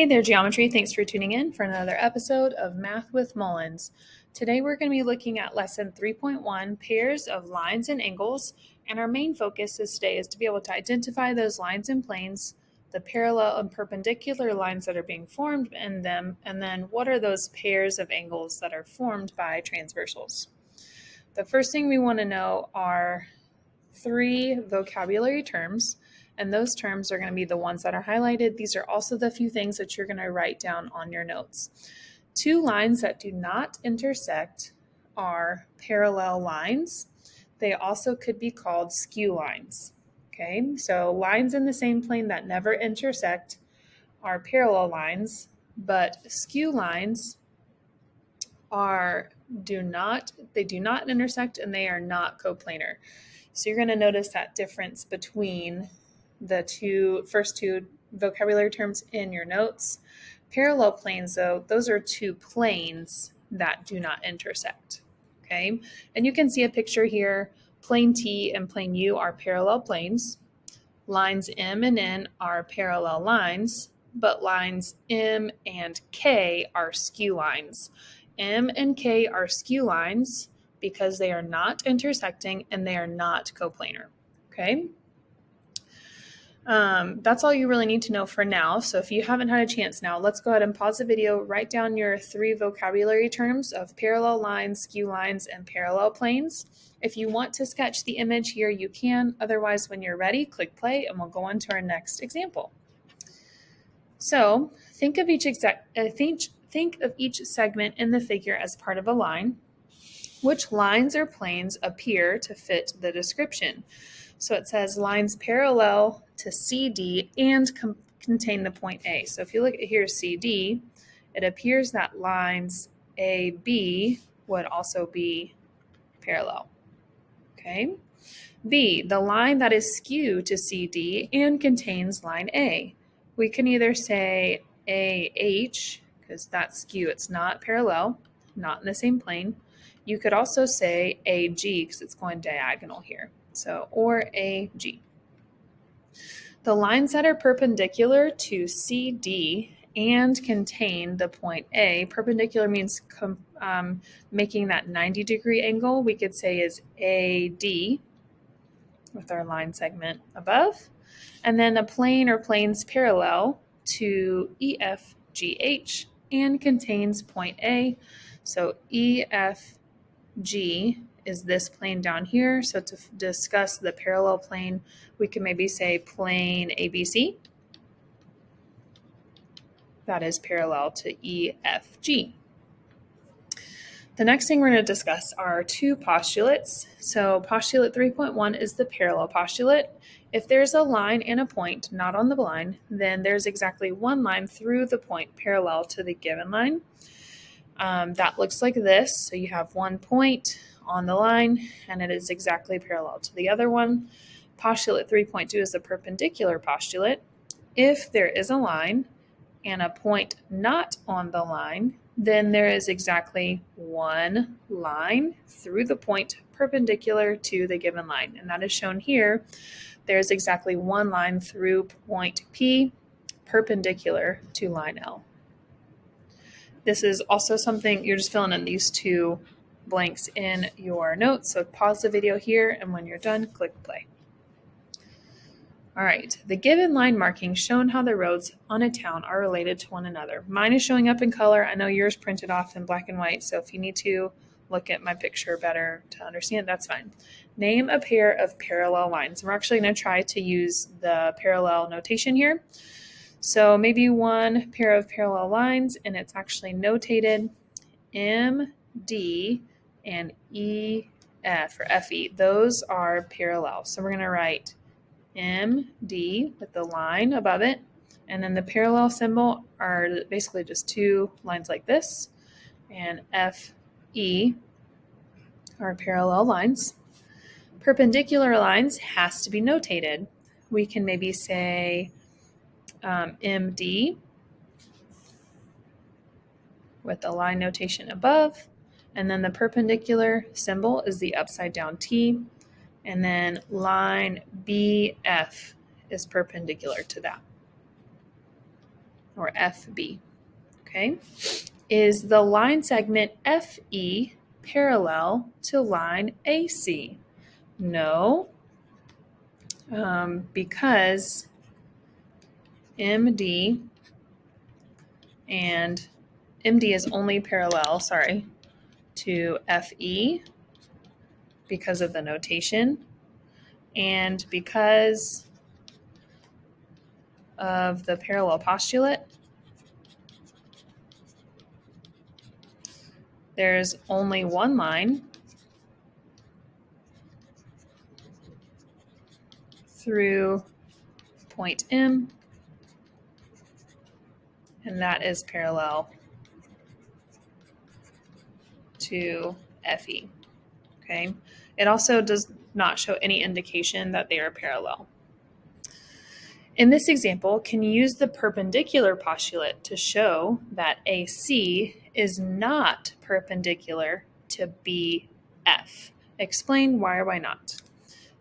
Hey there, Geometry. Thanks for tuning in for another episode of Math with Mullins. Today we're going to be looking at Lesson 3.1, Pairs of Lines and Angles, and our main focus today is to be able to identify those lines and planes, the parallel and perpendicular lines that are being formed in them, and then what are those pairs of angles that are formed by transversals. The first thing we want to know are three vocabulary terms, and those terms are going to be the ones that are highlighted. These are also the few things that you're going to write down on your notes. Two lines that do not intersect are parallel lines. They also could be called skew lines. Okay, so lines in the same plane that never intersect are parallel lines, but skew lines do not intersect and they are not coplanar. So you're going to notice that difference between the first two vocabulary terms in your notes. Parallel planes, though, those are two planes that do not intersect. Okay, and you can see a picture here. Plane T and plane U are parallel planes. Lines M and N are parallel lines, but lines M and K are skew lines. M and K are skew lines because they are not intersecting and they are not coplanar. Okay. That's all you really need to know for now. So if you haven't had a chance now, let's go ahead and pause the video, write down your three vocabulary terms of parallel lines, skew lines, and parallel planes. If you want to sketch the image here, you can. Otherwise, when you're ready, click play and we'll go on to our next example. So think of each segment in the figure as part of a line. Which lines or planes appear to fit the description? So it says lines parallel to CD and contain the point A. So if you look at here, CD, it appears that lines AB would also be parallel. Okay. B, the line that is skewed to CD and contains line A. We can either say AH, because that's skew, it's not parallel, not in the same plane. You could also say AG, because it's going diagonal here. So, or AG. The lines that are perpendicular to CD and contain the point A, perpendicular means making that 90-degree angle, we could say is AD with our line segment above. And then a plane or planes parallel to EFGH and contains point A. So EFG is this plane down here. So to discuss the parallel plane, we can maybe say plane ABC. That is parallel to EFG. The next thing we're going to discuss are two postulates. So postulate 3.1 is the parallel postulate. If there's a line and a point not on the line, then there's exactly one line through the point parallel to the given line. That looks like this. So you have one point on the line and it is exactly parallel to the other one. Postulate 3.2 is the perpendicular postulate. If there is a line and a point not on the line, then there is exactly one line through the point perpendicular to the given line. And that is shown here. There's exactly one line through point P perpendicular to line L. This is also something you're just filling in these two blanks in your notes. So pause the video here, and when you're done, click play. All right, the given line markings shown how the roads on a town are related to one another. Mine is showing up in color. I know yours printed off in black and white, so if you need to look at my picture better to understand, that's fine. Name a pair of parallel lines. We're actually going to try to use the parallel notation here. So maybe one pair of parallel lines, and it's actually notated MD and EF or FE. Those are parallel. So we're going to write MD with the line above it, and then the parallel symbol are basically just two lines like this, and FE are parallel lines. Perpendicular lines has to be notated. We can maybe say MD with the line notation above, and then the perpendicular symbol is the upside down T, and then line BF is perpendicular to that. or FB. Okay. Is the line segment FE parallel to line AC? No, because MD is only parallel, to FE because of the notation, and because of the parallel postulate, there's only one line through point M, and that is parallel to FE. Okay. It also does not show any indication that they are parallel. In this example, can you use the perpendicular postulate to show that AC is not perpendicular to BF? Explain why or why not.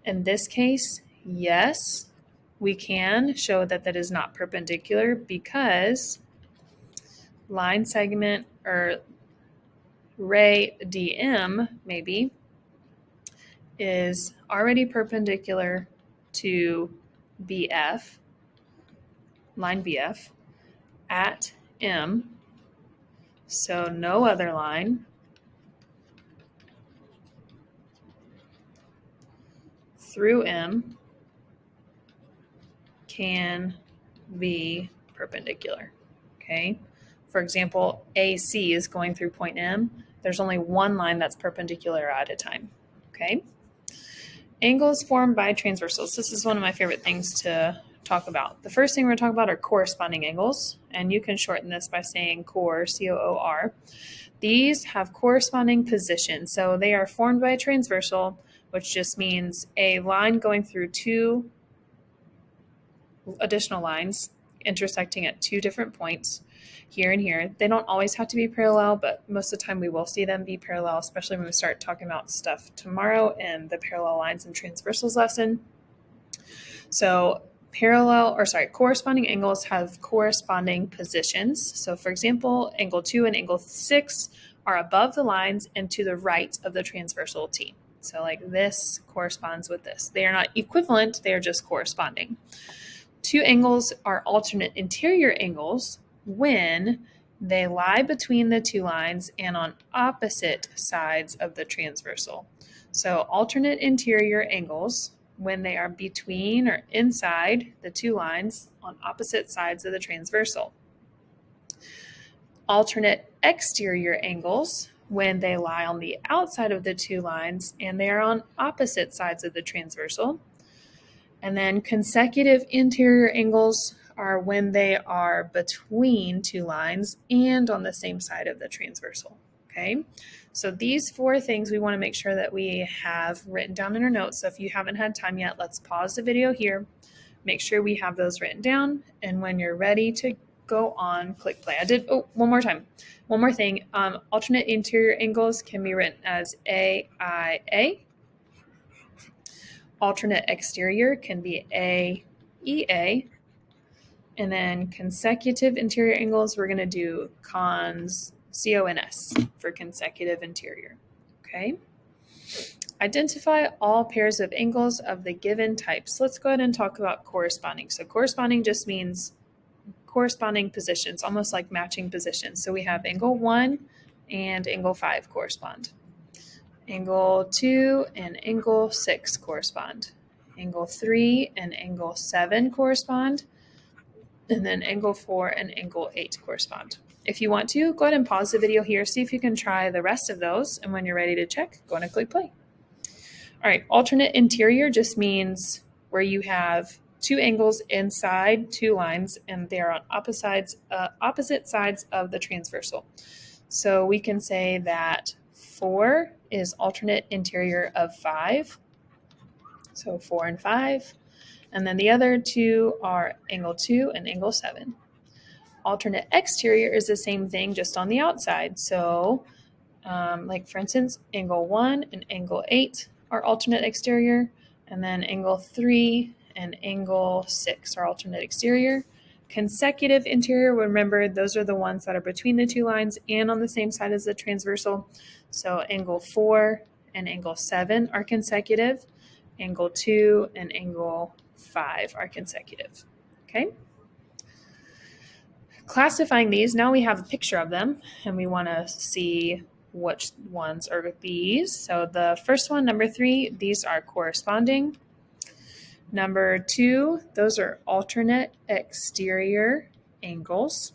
In this case, yes, we can show that that is not perpendicular because line segment or ray DM maybe is already perpendicular to BF, line BF, at M, so no other line through M can be perpendicular. Okay. For example, AC is going through point M. There's only one line that's perpendicular at a time. Okay. Angles formed by transversals. This is one of my favorite things to talk about. The first thing we're going to talk about are corresponding angles, and you can shorten this by saying COR, C-O-O-R. These have corresponding positions, so they are formed by a transversal, which just means a line going through two additional lines intersecting at two different points here and here. They don't always have to be parallel, but most of the time we will see them be parallel, especially when we start talking about stuff tomorrow in the parallel lines and transversals lesson. So corresponding angles have corresponding positions. So for example, angle 2 and angle 6 are above the lines and to the right of the transversal T. So like this corresponds with this. They are not equivalent, they are just corresponding. Two angles are alternate interior angles when they lie between the two lines and on opposite sides of the transversal. So alternate interior angles when they are between or inside the two lines on opposite sides of the transversal. Alternate exterior angles when they lie on the outside of the two lines and they are on opposite sides of the transversal. And then consecutive interior angles are when they are between two lines and on the same side of the transversal. Okay, so these four things we want to make sure that we have written down in our notes. So if you haven't had time yet, let's pause the video here, make sure we have those written down, and when you're ready to go on, click play. One more thing. Alternate interior angles can be written as AIA. Alternate exterior can be AEA. And then consecutive interior angles, we're going to do CONS for consecutive interior. Okay. Identify all pairs of angles of the given types. Let's go ahead and talk about corresponding. So corresponding just means corresponding positions, almost like matching positions. So we have angle 1 and angle 5 correspond. Angle 2 and angle 6 correspond. Angle 3 and angle 7 correspond. And then angle 4 and angle 8 correspond. If you want to, go ahead and pause the video here, see if you can try the rest of those, and when you're ready to check, go ahead and click play. All right, alternate interior just means where you have two angles inside two lines, and they're on opposite sides of the transversal. So we can say that 4 is alternate interior of 5, so 4 and 5. And then the other two are angle 2 and angle 7. Alternate exterior is the same thing, just on the outside. So like for instance, angle 1 and angle 8 are alternate exterior, and then angle 3 and angle 6 are alternate exterior. Consecutive interior, remember those are the ones that are between the two lines and on the same side as the transversal. So angle 4 and angle 7 are consecutive. Angle 2 and angle 5 are consecutive. Okay. Classifying these, now we have a picture of them and we want to see which ones are these. So the first one, number 3, these are corresponding. Number 2, those are alternate exterior angles.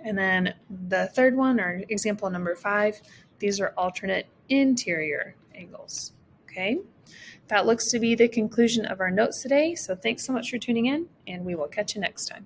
And then the third one, or example number 5, these are alternate interior angles. Okay, that looks to be the conclusion of our notes today. So thanks so much for tuning in, and we will catch you next time.